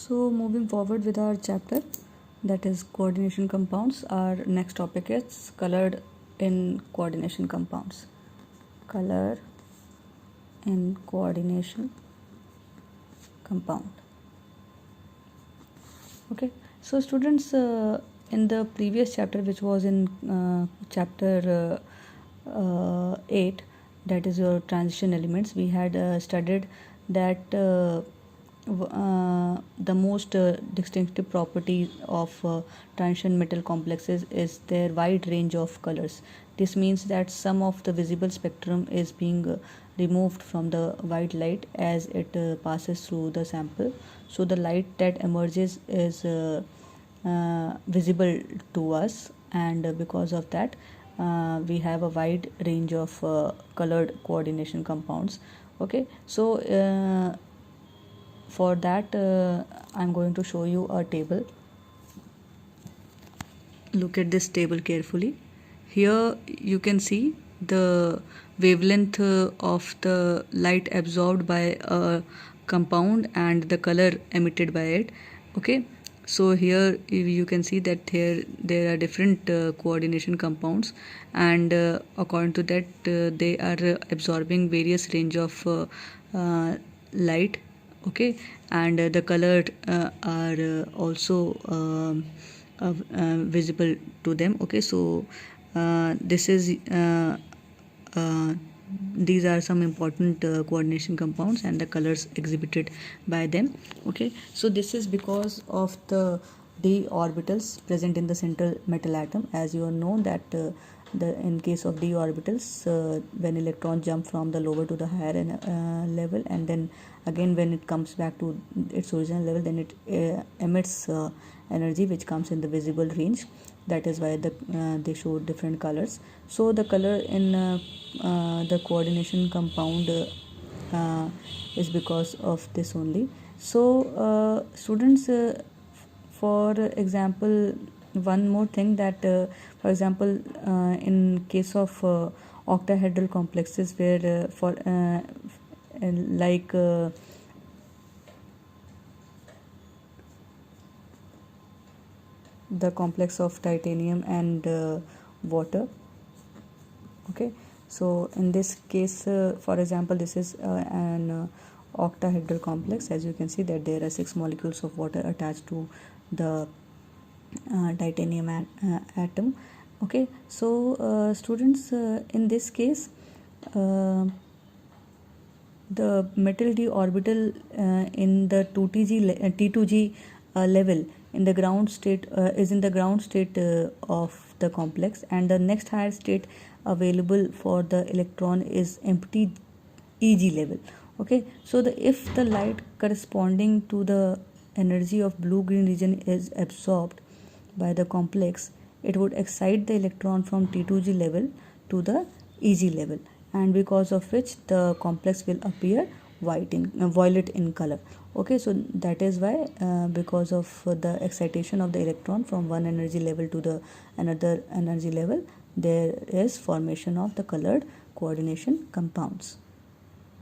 So moving forward with our chapter, that is coordination compounds, our next topic is colored in coordination compounds. Color in coordination compound. Okay, so students, in the previous chapter, which was in chapter 8, that is your transition elements, we had studied that the most distinctive property of transition metal complexes is their wide range of colors. This means that some of the visible spectrum is being removed from the white light as it passes through the sample. So the light that emerges is visible to us, and because of that we have a wide range of colored coordination compounds. Okay, so for that I'm going to show you a table. Look at this table carefully. Here you can see the wavelength of the light absorbed by a compound and the color emitted by it. Okay, so here you can see that there are different coordination compounds, and according to that they are absorbing various range of light. Okay, and the color are also visible to them. Okay, so this is these are some important coordination compounds and the colors exhibited by them. Okay, so this is because of the d orbitals present in the central metal atom. As you know that in case of d orbitals, when electrons jump from the lower to the higher level, and then again when it comes back to its original level, then it emits energy which comes in the visible range. That is why they show different colors. So the color in the coordination compound is because of this only. So students, for example, one more thing that for example in case of octahedral complexes, where for like the complex of titanium and water. Okay, so in this case, for example, this is an octahedral complex. As you can see that there are 6 molecules of water attached to the titanium atom. Okay, so students, in this case the metal d orbital in the T2G level in the ground state is in the ground state of the complex, and the next higher state available for the electron is empty Eg level. Okay, so if the light corresponding to the energy of blue-green region is absorbed by the complex, it would excite the electron from T2G level to the Eg level, and because of which the complex will appear violet in color. Okay, so that is why because of the excitation of the electron from one energy level to the another energy level, there is formation of the colored coordination compounds.